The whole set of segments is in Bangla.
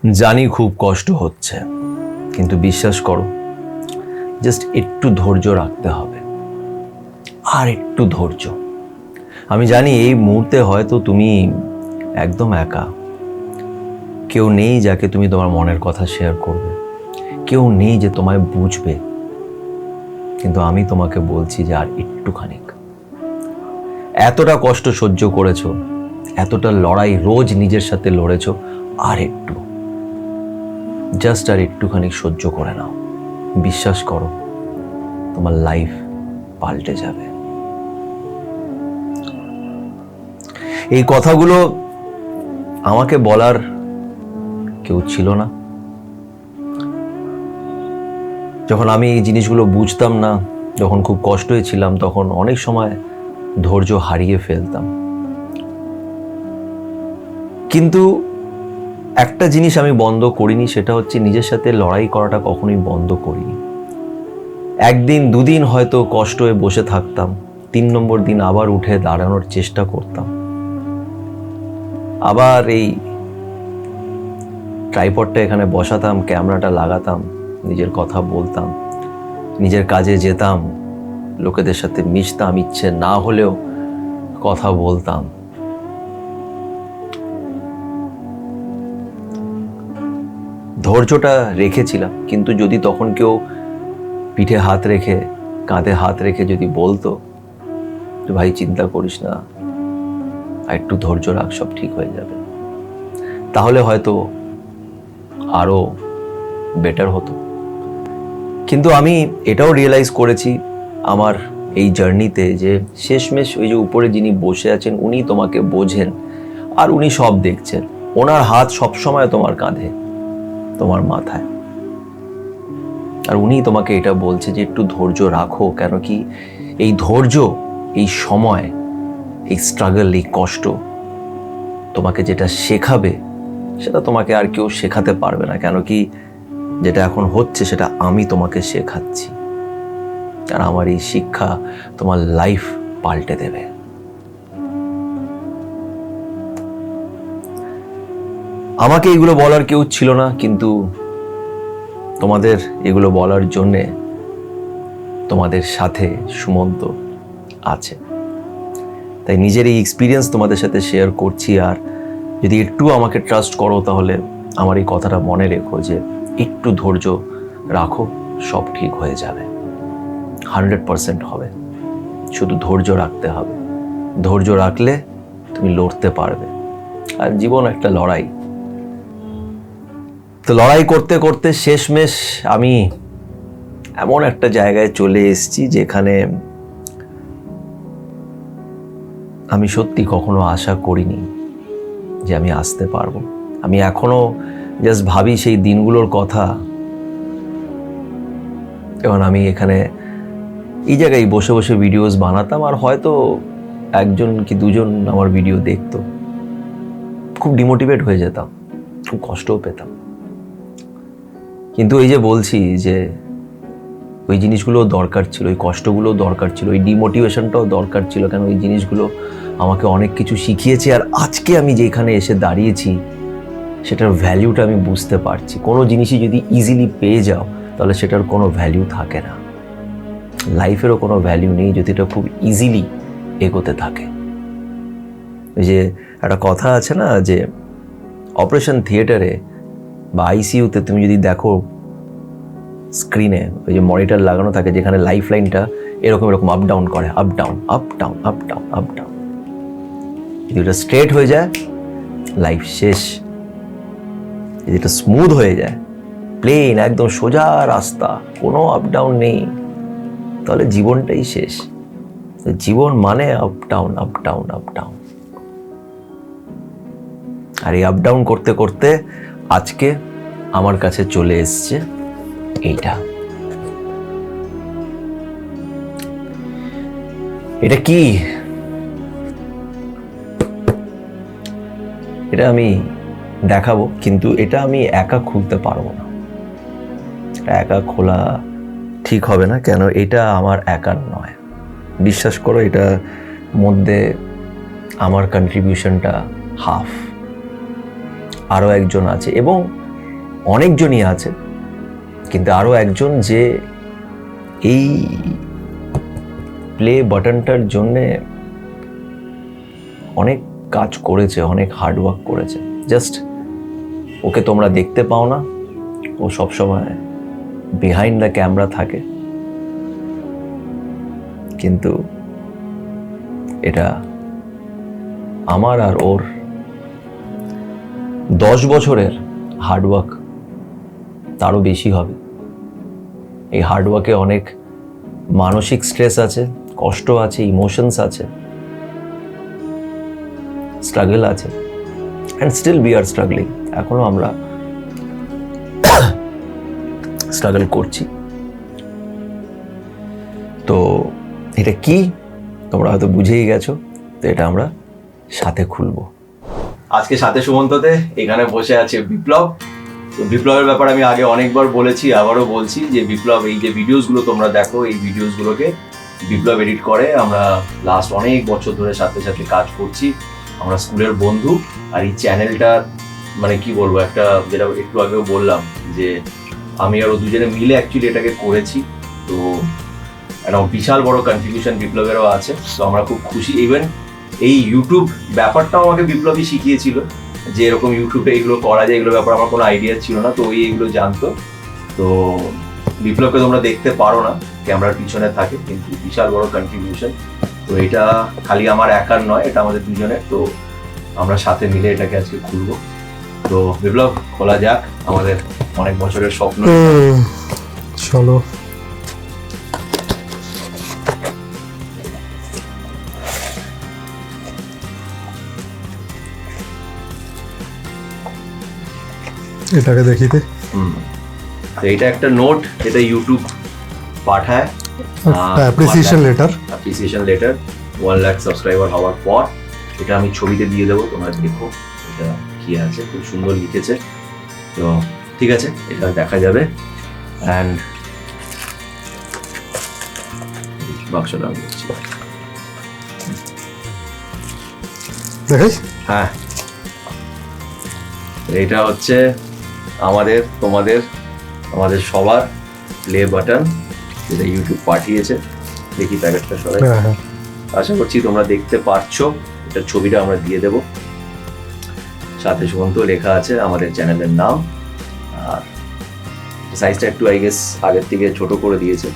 জানি খুব কষ্ট হচ্ছে, কিন্তু বিশ্বাস করো, জাস্ট একটু ধৈর্য রাখতে হবে, আর একটু ধৈর্য। আমি জানি এই মুহূর্তে হয়তো তুমি একদম একা, কেউ নেই যাকে তুমি তোমার মনের কথা শেয়ার করবে, কেউ নেই যে তোমায় বুঝবে। কিন্তু আমি তোমাকে বলছি যে আর একটুখানি, এতটা কষ্ট সহ্য করেছো, এতটা লড়াই রোজ নিজের সাথে লড়েছো, আর একটু, জাস্ট আর একটুখানি সহ্য করে নাও। বিশ্বাস করো, তোমার লাইফ পাল্টে যাবে। এই কথাগুলো আমাকে বলার কেউ ছিল না। যখন আমি এই জিনিসগুলো বুঝতাম না, যখন খুব কষ্টে ছিলাম, তখন অনেক সময় ধৈর্য হারিয়ে ফেলতাম। কিন্তু একটা জিনিস আমি বন্ধ করিনি, সেটা হচ্ছে নিজের সাথে লড়াই করাটা কখনোই বন্ধ করিনি। একদিন দুদিন হয়তো কষ্ট হয়ে বসে থাকতাম, 3 নম্বর দিন আবার উঠে দাঁড়ানোর চেষ্টা করতাম, আবার এই ট্রাইপডটা এখানে বসাতাম, ক্যামেরাটা লাগাতাম, নিজের কথা বলতাম, নিজের কাজে যেতাম, লোকেদের সাথে মিশতাম, ইচ্ছে না হলেও কথা বলতাম। ধৈর্যটা রেখেছিলাম, কিন্তু যদি তখন কেউ পিঠে হাত রেখে, কাঁধে হাত রেখে যদি বলতো যে ভাই চিন্তা করিস না, আর একটু ধৈর্য রাখ, সব ঠিক হয়ে যাবে, তাহলে হয়তো আরো বেটার হতো। কিন্তু আমি এটাও রিয়েলাইজ করেছি আমার এই জার্নিতে, যে শেষমেশ ওই যে উপরে যিনি বসে আছেন, উনি তোমাকে বোঝেন, আর উনি সব দেখছেন। ওনার হাত সবসময় তোমার কাঁধে, তোমার মাথায়, আর উনি তোমাকে এটা বলছে যে একটু ধৈর্য রাখো। কেন কি এই ধৈর্য, এই সময়, এই স্ট্রাগল, এই কষ্ট তোমাকে যেটা শেখাবে, সেটা তোমাকে আর কেউ শেখাতে পারবে না। কেন কি যেটা এখন হচ্ছে সেটা আমি তোমাকে শেখাচ্ছি, আর আমার এই শিক্ষা তোমার লাইফ পাল্টে দেবে। আমাকে এগুলো বলার কেউ ছিল না, কিন্তু তোমাদের এগুলো বলার জন্যে তোমাদের সাথে সুমন্ত আছে। তাই নিজের এই এক্সপিরিয়েন্স তোমাদের সাথে শেয়ার করছি। আর যদি একটু আমাকে ট্রাস্ট করো, তাহলে আমার এই কথাটা মনে রেখো যে একটু ধৈর্য রাখো, সব ঠিক হয়ে যাবে, 100% হবে। শুধু ধৈর্য রাখতে হবে। ধৈর্য রাখলে তুমি লড়তে পারবে। আর জীবন একটা লড়াই। তো লড়াই করতে করতে শেষমেশ আমি এমন একটা জায়গায় চলে এসেছি যেখানে আমি সত্যি কখনো আশা করিনি যে আমি আসতে পারবো। আমি এখনো জাস্ট ভাবি সেই দিনগুলোর কথা, যখন আমি এখানে এই জায়গায় বসে বসে ভিডিওস বানাতাম, আর হয়তো একজন কি দুজন আমার ভিডিও দেখতো। খুব ডিমোটিভেট হয়ে যেতাম, খুব কষ্টও পেতাম। কিন্তু এই যে বলছি যে ওই জিনিসগুলো দরকার ছিল, ওই কষ্টগুলো দরকার ছিল, ওই ডিমোটিভেশনটাও দরকার ছিল। কেন ওই জিনিসগুলো আমাকে অনেক কিছু শিখিয়েছে। আর আজকে আমি যেখানে এসে দাঁড়িয়েছি, সেটার ভ্যালিউটা আমি বুঝতে পারছি। কোনো জিনিসই যদি ইজিলি পেয়ে যাও, তাহলে সেটার কোনো ভ্যালিউ থাকে না। লাইফেরও কোনো ভ্যালিউ নেই যদি এটা খুব ইজিলি এগোতে থাকে। ওই যে একটা কথা আছে না, যে অপারেশন থিয়েটারে বা আইসিইউতে তুমি যদি দেখো স্ক্রিনে ওই যে মনিটর লাগানো থাকে, যেখানে লাইফ লাইনটা এরকম এরকম আপ ডাউন করে, up down up down up down up down. যদি ওটা স্ট্রেট হয়ে যায়, লাইফ শেষ। যদি এটা স্মুথ হয়ে যায়, প্লেন একদম সোজা রাস্তা, কোনো আপ ডাউন নেই, তাহলে জীবনটাই শেষ। জীবন মানে up down up down up down. আর এই আপ ডাউন করতে করতে আজকে আমার কাছে চলে এসছে এইটা। এটা কি? এটা আমি দেখাবো, কিন্তু এটা আমি একা খুলতে পারবো না। একা খোলা ঠিক হবে না। কেন? এটা আমার একার নয়, বিশ্বাস করো। এটা মধ্যে আমার কন্ট্রিবিউশনটা হাফ, আরও একজন আছে। এবং অনেকজনই আছে, কিন্তু আরো একজন যে এই প্লে বাটনটার জন্যে অনেক কাজ করেছে, অনেক হার্ডওয়ার্ক করেছে। জাস্ট ওকে তোমরা দেখতে পাও না, ও সবসময় বিহাইন্ড দ্য ক্যামেরা থাকে, কিন্তু এটা আমার আর ওর 10 বছরের হার্ডওয়ার্ক, তারও বেশি হবে। এই হার্ডওয়ার্কে অনেক মানসিক স্ট্রেস আছে, কষ্ট আছে, ইমোশনস আছে, স্ট্রাগল আছে, and still we are struggling. এখনো আমরা স্ট্রাগল করছি। তো এটা কি তোমরা হয়তো বুঝেই গেছো, তো এটা আমরা সাথে খুলবো। আজকে সাথে সুমন্ততে এখানে বসে আছে বিপ্লব। তো বিপ্লবের ব্যাপারে আমি আগে অনেকবার বলেছি, আবারও বলছি যে বিপ্লব এই যে ভিডিওসগুলো তোমরা দেখো, এই ভিডিওসগুলোকে বিপ্লব এডিট করে। আমরা লাস্ট অনেক বছর ধরে সাথে সাথে কাজ করছি, আমরা স্কুলের বন্ধু। আর এই চ্যানেলটার মানে কি বলবো, একটা যেটা একটু আগেও বললাম যে আমি আর ও দুজনে মিলে অ্যাকচুয়ালি এটাকে করেছি। তো একটা বিশাল বড় কন্ট্রিবিউশন বিপ্লবেরও আছে। তো আমরা খুব খুশি। ইভেন এই ইউটিউব ব্যাপারটাও আমাকে বিপ্লবই শিখিয়েছিল, যে এরকম ইউটিউবে এগুলো করা যায়, এগুলো ব্যাপারে আমার কোনো আইডিয়া ছিল না। তো ওই এগুলো জানতো। তো বিপ্লবকে তোমরা দেখতে পারো না, ক্যামেরার পিছনে থাকে, কিন্তু বিশাল বড় কন্ট্রিবিউশন। তো এটা খালি আমার একার নয়, এটা আমাদের দুজনের। তো আমরা সাথে মিলে এটাকে আজকে খুলবো। তো বিপ্লব, খোলা যাক আমাদের অনেক বছরের স্বপ্ন। চলো। এটাকে দেখিতে। তো এটা একটা নোট, যেটা ইউটিউব পাঠায়, appreciation letter. Appreciation letter 1 lakh subscriber হওয়ার পর। এটা আমি ছবিতে দিয়ে দেবো, তোমরা দেখো এটা কি আছে, খুব সুন্দর লিখেছে। তো ঠিক আছে, এটা দেখা যাবে। অ্যান্ড বাক্সটা আমি দিচ্ছি, দেখাই। হ্যাঁ, এটা হচ্ছে আমাদের, তোমাদের, আমাদের সবার প্লে বাটন, যেটা ইউটিউব পাঠিয়েছে। দেখি প্যাকেটটা সবাই, আশা করছি তোমরা দেখতে পারছো। এটার ছবিটা আমরা দিয়ে দেব, সাথে সুমন্ত লেখা আছে আমাদের চ্যানেলের নাম। আর সাইজটা একটু আই গেস আগের থেকে ছোট করে দিয়েছে,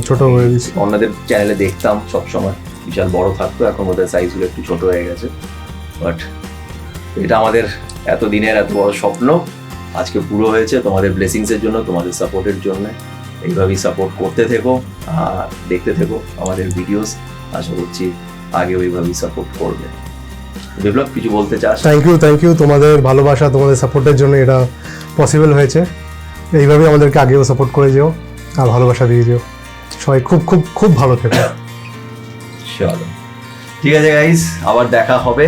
ছোট হয়ে গেছে। অন্যদের চ্যানেলে দেখতাম সবসময় বিশাল বড় থাকতো, এখন ওদের সাইজগুলো একটু ছোট হয়ে গেছে। বাট এটা আমাদের এতদিনের এত বড় স্বপ্ন আজকে পুরো হয়েছে, তোমাদের ব্লেসিংসের জন্য, তোমাদের সাপোর্টের জন্য। এইভাবেই সাপোর্ট করতে থেকো আর দেখতে থেকো আমাদের ভিডিওস। আশা করছি আগে ওইভাবেই সাপোর্ট করবে। বিপ্লব, কিছু বলতে চাস? থ্যাংক ইউ তোমাদের ভালোবাসা, তোমাদের সাপোর্টের জন্য এটা পসিবল হয়েছে। এইভাবেই আমাদেরকে আগেও সাপোর্ট করে যেও আর ভালোবাসা দিয়ে যেও। সবাই খুব খুব খুব ভালো থেকো। চলো, ঠিক আছে গাইস, আবার দেখা হবে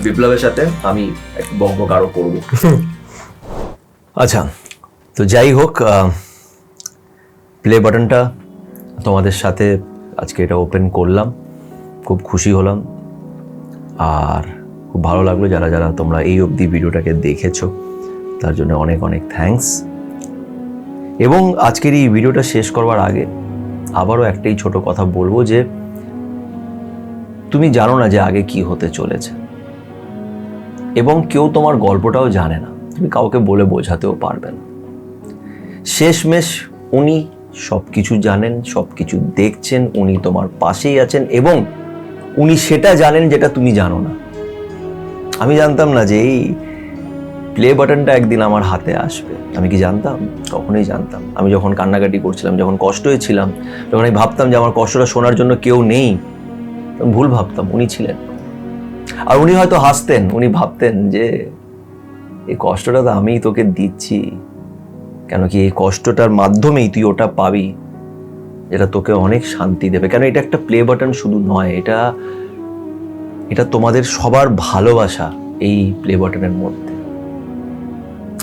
বিপ্লবের সাথে। আমি একটু বকবক আরো করবো। আচ্ছা, তো যাই হোক, প্লে বাটনটা তোমাদের সাথে আজকে এটা ওপেন করলাম, খুব খুশি হলাম। আর খুব ভালো লাগলো যারা যারা তোমরা এই অবধি ভিডিওটাকে দেখেছো, তার জন্য অনেক অনেক থ্যাঙ্কস। এবং আজকের এই ভিডিওটা শেষ করবার আগে আবারও একটাই ছোট কথা বলবো, যে তুমি জানো না যে আগে কি হতে চলেছে, এবং কেউ তোমার গল্পটাও জানে না, তুমি কাউকে বলে বোঝাতেও পারবে না। শেষমেশ উনি সব কিছু জানেন, সব কিছু দেখছেন, উনি তোমার পাশেই আছেন, এবং উনি সেটা জানেন যেটা তুমি জানো না। আমি জানতাম না যে এই প্লে বাটনটা একদিন আমার হাতে আসবে, আমি কি জানতাম? কখনোই জানতাম। আমি যখন কান্নাকাটি করছিলাম, যখন কষ্টে ছিলাম, যখন আমি ভাবতাম যে আমার কষ্টটা শোনার জন্য কেউ নেই, ভুল ভাবতাম, উনি ছিলেন। আর উনি হয়তো হাসতেন, উনি ভাবতেন যে এই কষ্টটা তো আমিই তোকে দিচ্ছি, কেন কি এই কষ্টটার মাধ্যমেই তুই ওটা পাবি যেটা তোকে অনেক শান্তি দেবে। কেন এটা একটা প্লে বাটন শুধু নয়, এটা এটা তোমাদের সবার ভালোবাসা এই প্লে বাটনের মধ্যে।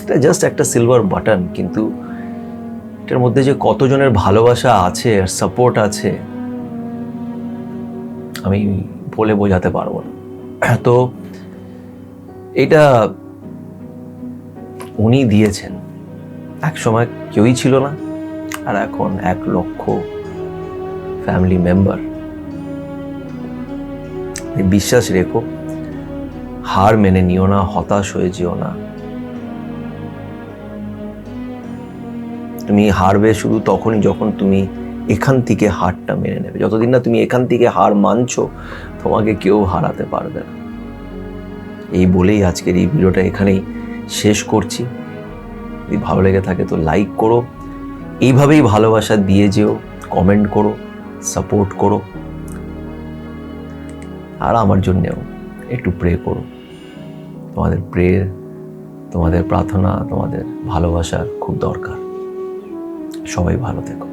এটা জাস্ট একটা সিলভার বাটন, কিন্তু এটার মধ্যে যে কতজনের ভালোবাসা আছে আর সাপোর্ট আছে আমি বলে বোঝাতে পারবো না। তো এটা উনি দিয়েছেন, এক সময় কেউই ছিল না, আর এখন 1 লক্ষ ফ্যামিলি মেম্বার। বিশ্বাস রেখো, হার মেনে নিও না, হতাশ হয়ে যেও না। তুমি হারবে শুধু তখনই যখন তুমি এখান থেকে হারটা মেনে নেবে। যতদিন না তুমি এখান থেকে হার মানছো, তোমাকে কেউ হারাতে পারবে না। এই বলেই আজকের এই ভিডিওটা এখানেই শেষ করছি। যদি ভালো লেগে থাকে তো লাইক করো, এইভাবেই ভালোবাসা দিয়ে যেও, কমেন্ট করো, সাপোর্ট করো, আর আমার জন্যেও একটু প্রে করো। তোমাদের প্রেয়ার, তোমাদের প্রার্থনা, তোমাদের ভালোবাসার খুব দরকার। সবাই ভালো থেকো।